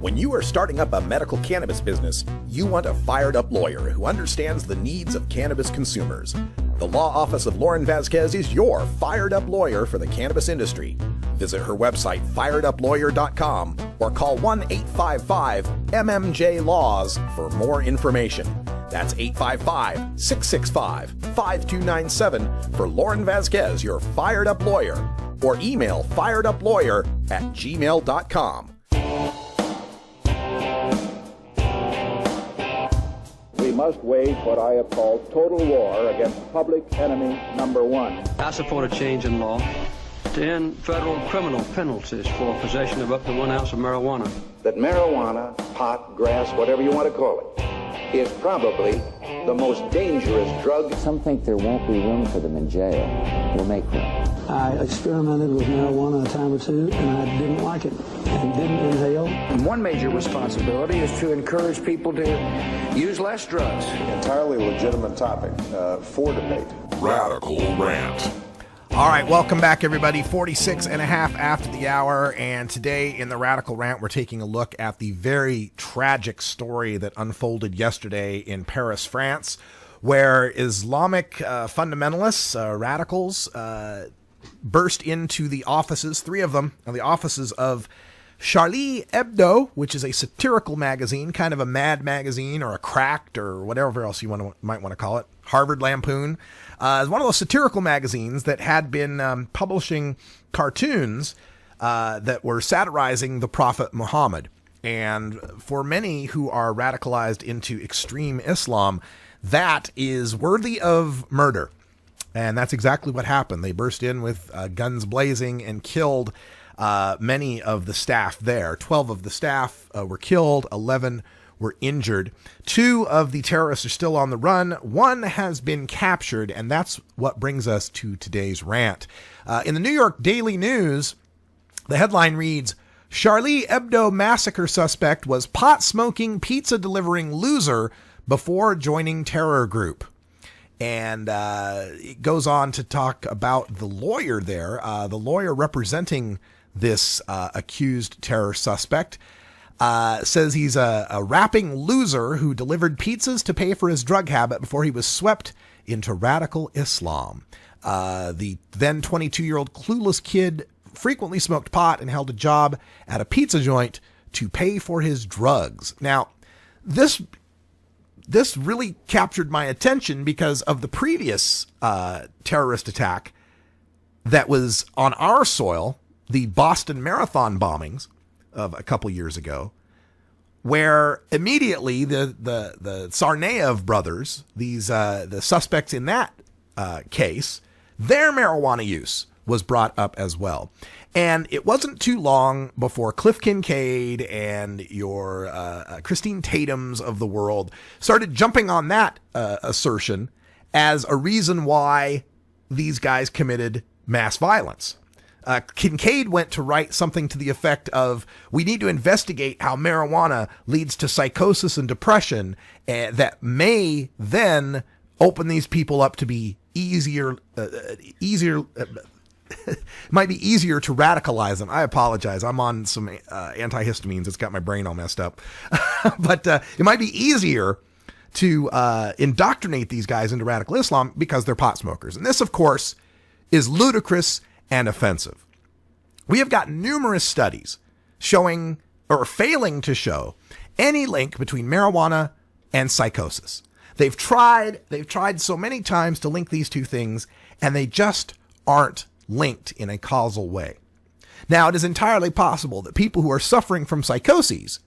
When you are starting up a medical cannabis business, you want a fired-up lawyer who understands the needs of cannabis consumers. The law office of Lauren Vasquez is your fired-up lawyer for the cannabis industry. Visit her website, fireduplawyer.com, or call 1-855-MMJ-LAWS for more information. That's 855-665-5297 for Lauren Vasquez, your fired-up lawyer, or email fireduplawyer@gmail.com. We must wage what I have called total war against public enemy number one. I support a change in law to end federal criminal penalties for possession of up to 1 ounce of marijuana. That marijuana, pot, grass, whatever you want to call it, is probably the most dangerous drug. Some think there won't be room for them in jail. We'll make room. I experimented with marijuana a time or two, and I didn't like it and didn't inhale. And one major responsibility is to encourage people to use less drugs. Entirely legitimate topic for debate. Radical Rant. All right, welcome back, everybody. 46 and a half after the hour, and today in the Radical Rant, we're taking a look at the very tragic story that unfolded yesterday in Paris, France, where Islamic fundamentalists, radicals, burst into the offices, 3 of them, the offices of Charlie Hebdo, which is a satirical magazine, kind of a mad magazine or a cracked or whatever else you might want to call it, Harvard Lampoon. It's one of those satirical magazines that had been publishing cartoons that were satirizing the Prophet Muhammad. And for many who are radicalized into extreme Islam, that is worthy of murder. And that's exactly what happened. They burst in with guns blazing and killed many of the staff there. 12 of the staff were killed, 11 were injured. 2 of the terrorists are still on the run. 1 has been captured, and that's what brings us to today's rant. In the New York Daily News, the headline reads, Charlie Hebdo massacre suspect was pot-smoking, pizza-delivering loser before joining terror group. And it goes on to talk about the lawyer there, the lawyer representing this accused terror suspect. Says he's a rapping loser who delivered pizzas to pay for his drug habit before he was swept into radical Islam. The then 22-year-old clueless kid frequently smoked pot and held a job at a pizza joint to pay for his drugs. Now, this really captured my attention because of the previous terrorist attack that was on our soil, the Boston Marathon bombings of a couple years ago, where immediately the Tsarnaev brothers, the suspects in that case, their marijuana use was brought up as well. And it wasn't too long before Cliff Kincaid and your Christine Tatums of the world started jumping on that assertion as a reason why these guys committed mass violence. Kincaid went to write something to the effect of, we need to investigate how marijuana leads to psychosis and depression that may then open these people up to be might be easier to radicalize them. I apologize. I'm on some antihistamines. It's got my brain all messed up. But it might be easier to indoctrinate these guys into radical Islam because they're pot smokers. And this, of course, is ludicrous and offensive. We have got numerous studies showing or failing to show any link between marijuana and psychosis. They've tried so many times to link these two things, and they just aren't linked in a causal way. Now, it is entirely possible that people who are suffering from psychoses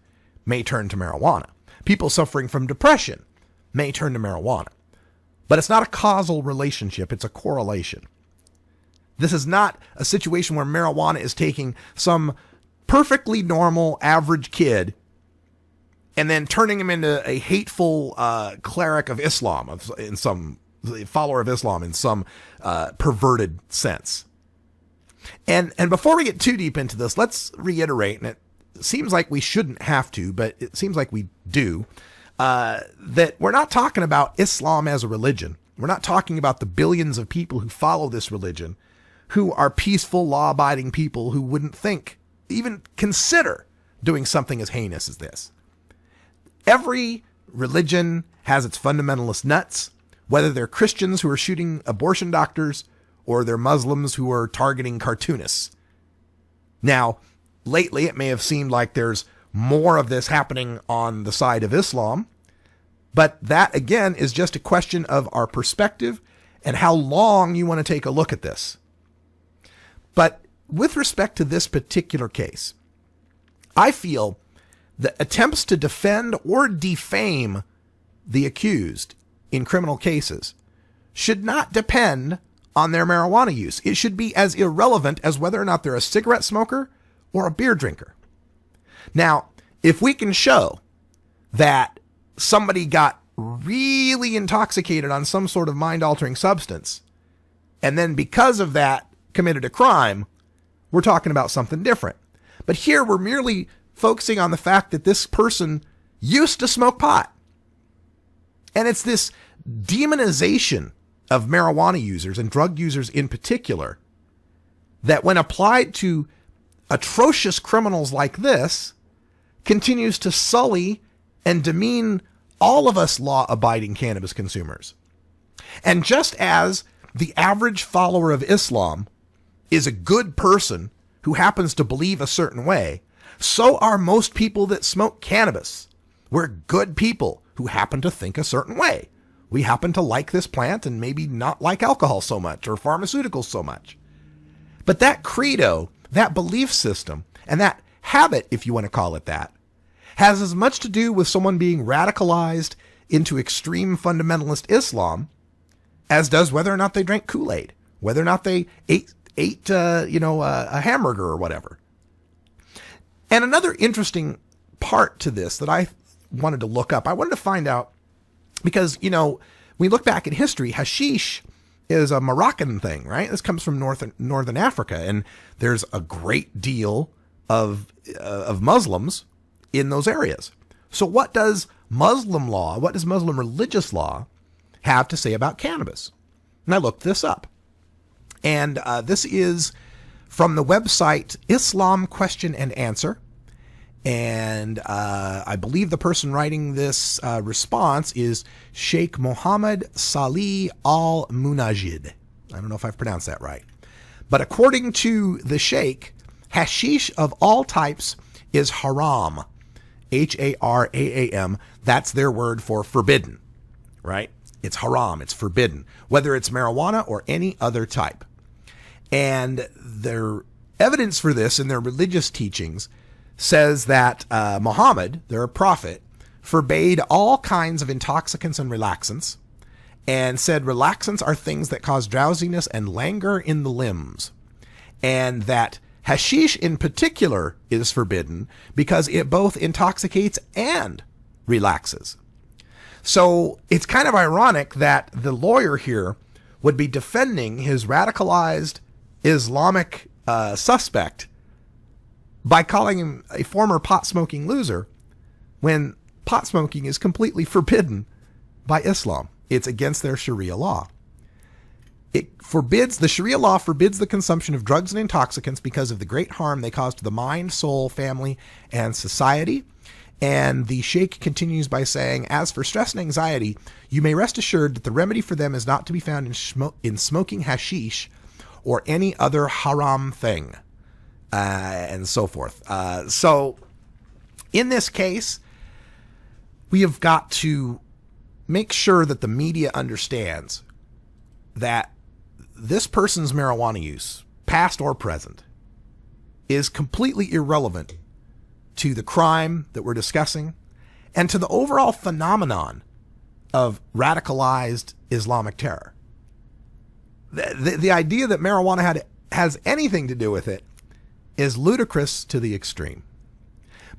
may turn to marijuana. People suffering from depression may turn to marijuana. But it's not a causal relationship, it's a correlation. This is not a situation where marijuana is taking some perfectly normal, average kid and then turning him into a hateful cleric of Islam, in some follower of Islam in some perverted sense. And before we get too deep into this, let's reiterate, and it seems like we shouldn't have to, but it seems like we do, that we're not talking about Islam as a religion. We're not talking about the billions of people who follow this religion, who are peaceful, law-abiding people who wouldn't think, even consider doing something as heinous as this. Every religion has its fundamentalist nuts, whether they're Christians who are shooting abortion doctors or they're Muslims who are targeting cartoonists. Now, lately it may have seemed like there's more of this happening on the side of Islam, but that, again, is just a question of our perspective and how long you want to take a look at this. But with respect to this particular case, I feel that attempts to defend or defame the accused in criminal cases should not depend on their marijuana use. It should be as irrelevant as whether or not they're a cigarette smoker or a beer drinker. Now, if we can show that somebody got really intoxicated on some sort of mind-altering substance, and then because of that committed a crime, we're talking about something different. But here we're merely focusing on the fact that this person used to smoke pot. And it's this demonization of marijuana users and drug users in particular that, when applied to atrocious criminals like this, continues to sully and demean all of us law-abiding cannabis consumers. And just as the average follower of Islam is a good person who happens to believe a certain way, so are most people that smoke cannabis. We're good people who happen to think a certain way. We happen to like this plant and maybe not like alcohol so much or pharmaceuticals so much. But that credo, that belief system, and that habit, if you want to call it that, has as much to do with someone being radicalized into extreme fundamentalist Islam as does whether or not they drank Kool-Aid, whether or not they ate a hamburger or whatever. And another interesting part to this that I wanted to look up, I wanted to find out, because, we look back in history, hashish is a Moroccan thing, right? This comes from northern Africa, and there's a great deal of Muslims in those areas. So what does Muslim law, what does Muslim religious law have to say about cannabis? And I looked this up. And this is from the website Islam Question and Answer. And I believe the person writing this response is Sheikh Mohammed Salih Al-Munajid. I don't know if I've pronounced that right. But according to the Sheikh, hashish of all types is haram. H-A-R-A-A-M. That's their word for forbidden, right? It's haram. It's forbidden, whether it's marijuana or any other type. And their evidence for this in their religious teachings says that Muhammad, their prophet, forbade all kinds of intoxicants and relaxants, and said relaxants are things that cause drowsiness and languor in the limbs, and that hashish in particular is forbidden because it both intoxicates and relaxes. So it's kind of ironic that the lawyer here would be defending his radicalized Islamic suspect by calling him a former pot-smoking loser when pot smoking is completely forbidden by Islam. It's against their Sharia law. The Sharia law forbids the consumption of drugs and intoxicants because of the great harm they cause to the mind, soul, family, and society. And the Sheikh continues by saying, as for stress and anxiety, you may rest assured that the remedy for them is not to be found in smoking hashish or any other haram thing. And so forth. So in this case, we have got to make sure that the media understands that this person's marijuana use, past or present, is completely irrelevant to the crime that we're discussing and to the overall phenomenon of radicalized Islamic terror. The idea that marijuana has anything to do with it is ludicrous to the extreme.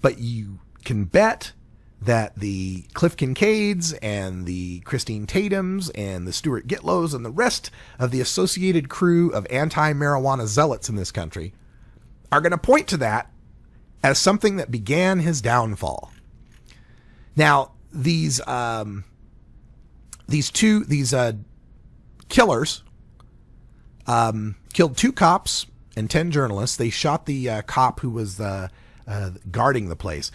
But you can bet that the Cliff Kincaids and the Christine Tatums and the Stuart Gitlows and the rest of the associated crew of anti-marijuana zealots in this country are going to point to that as something that began his downfall. Now, these killers killed 2 cops and 10 journalists. They shot the cop who was guarding the place.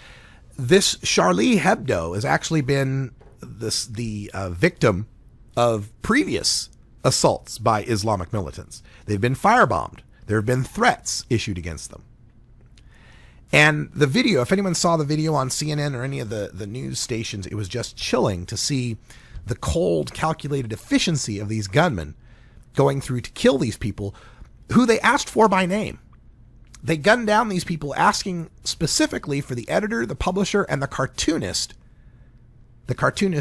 This Charlie Hebdo has actually been the victim of previous assaults by Islamic militants. They've been firebombed. There have been threats issued against them. And the video, if anyone saw the video on CNN or any of the news stations, it was just chilling to see the cold, calculated efficiency of these gunmen going through to kill these people who they asked for by name. They gunned down these people asking specifically for the editor, the publisher, and the cartoonist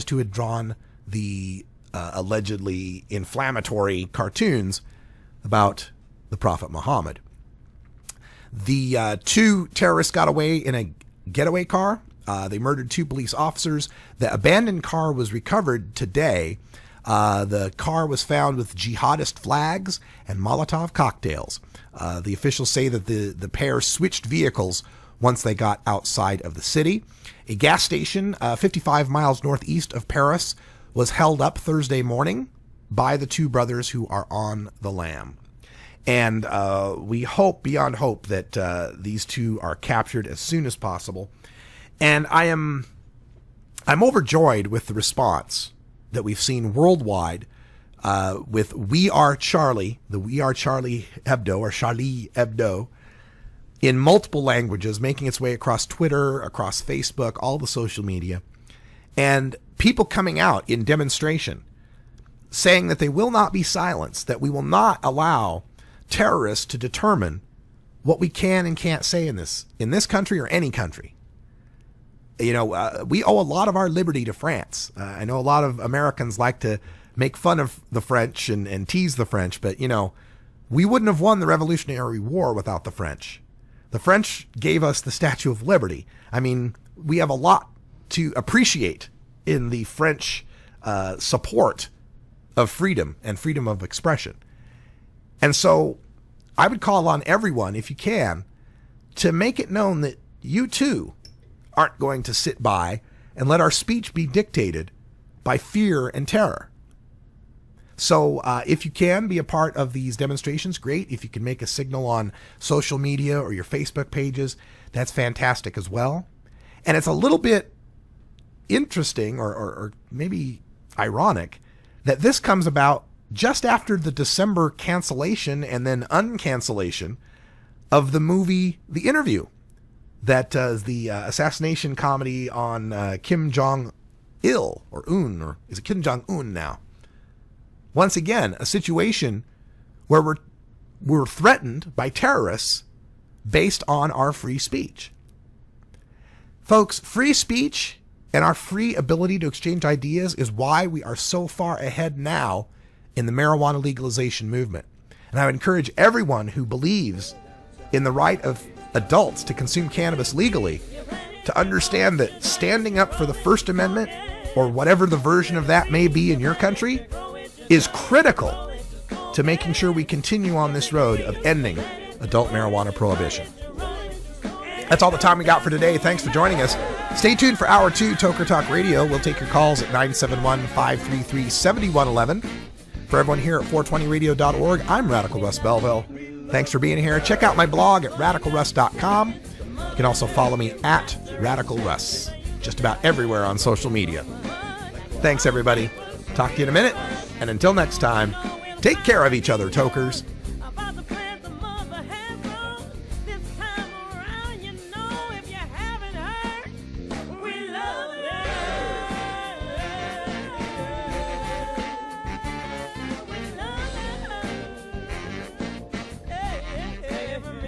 who had drawn the allegedly inflammatory cartoons about the Prophet Muhammad. The 2 terrorists got away in a getaway car. They murdered 2 police officers. The abandoned car was recovered today. The car was found with jihadist flags and Molotov cocktails. The officials say that the pair switched vehicles once they got outside of the city. A gas station 55 miles northeast of Paris was held up Thursday morning by the 2 brothers who are on the lam. And we hope, beyond hope, that these 2 are captured as soon as possible. And I'm overjoyed with the response that we've seen worldwide with We Are Charlie, the We Are Charlie Hebdo, or Charlie Hebdo, in multiple languages, making its way across Twitter, across Facebook, all the social media, and people coming out in demonstration saying that they will not be silenced, that we will not allow terrorists to determine what we can and can't say in this country or any country. You know, we owe a lot of our liberty to France. I know a lot of Americans like to make fun of the French and tease the French, but, you know, we wouldn't have won the Revolutionary War without the French. The French gave us the Statue of Liberty. I mean, we have a lot to appreciate in the French support of freedom and freedom of expression. And so I would call on everyone, if you can, to make it known that you too aren't going to sit by and let our speech be dictated by fear and terror. So if you can be a part of these demonstrations, great. If you can make a signal on social media or your Facebook pages, that's fantastic as well. And it's a little bit interesting or maybe ironic that this comes about just after the December cancellation and then uncancellation of the movie The Interview, that is the assassination comedy on Kim Jong-il, or Un, or is it Kim Jong-un now? Once again, a situation where we're threatened by terrorists based on our free speech. Folks, free speech and our free ability to exchange ideas is why we are so far ahead now in the marijuana legalization movement. And I would encourage everyone who believes in the right of adults to consume cannabis legally to understand that standing up for the First Amendment, or whatever the version of that may be in your country, is critical to making sure we continue on this road of ending adult marijuana prohibition. That's all the time we got for today. Thanks for joining us. Stay tuned for Hour 2, Toker Talk Radio. We'll take your calls at 971-533-7111. For everyone here at 420radio.org, I'm Radical Russ Belville. Thanks for being here. Check out my blog at radicalruss.com. You can also follow me at Radical Russ, just about everywhere on social media. Thanks, everybody. Talk to you in a minute. And until next time, take care of each other, tokers.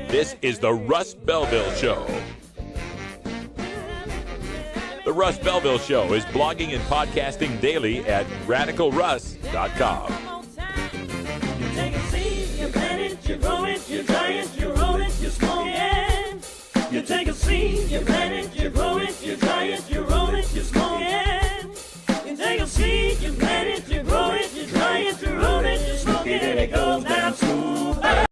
This is the Russ Belville Show. The Russ Belville Show is blogging and podcasting daily at radicalruss.com. You take a seed, you plant it, you grow it, you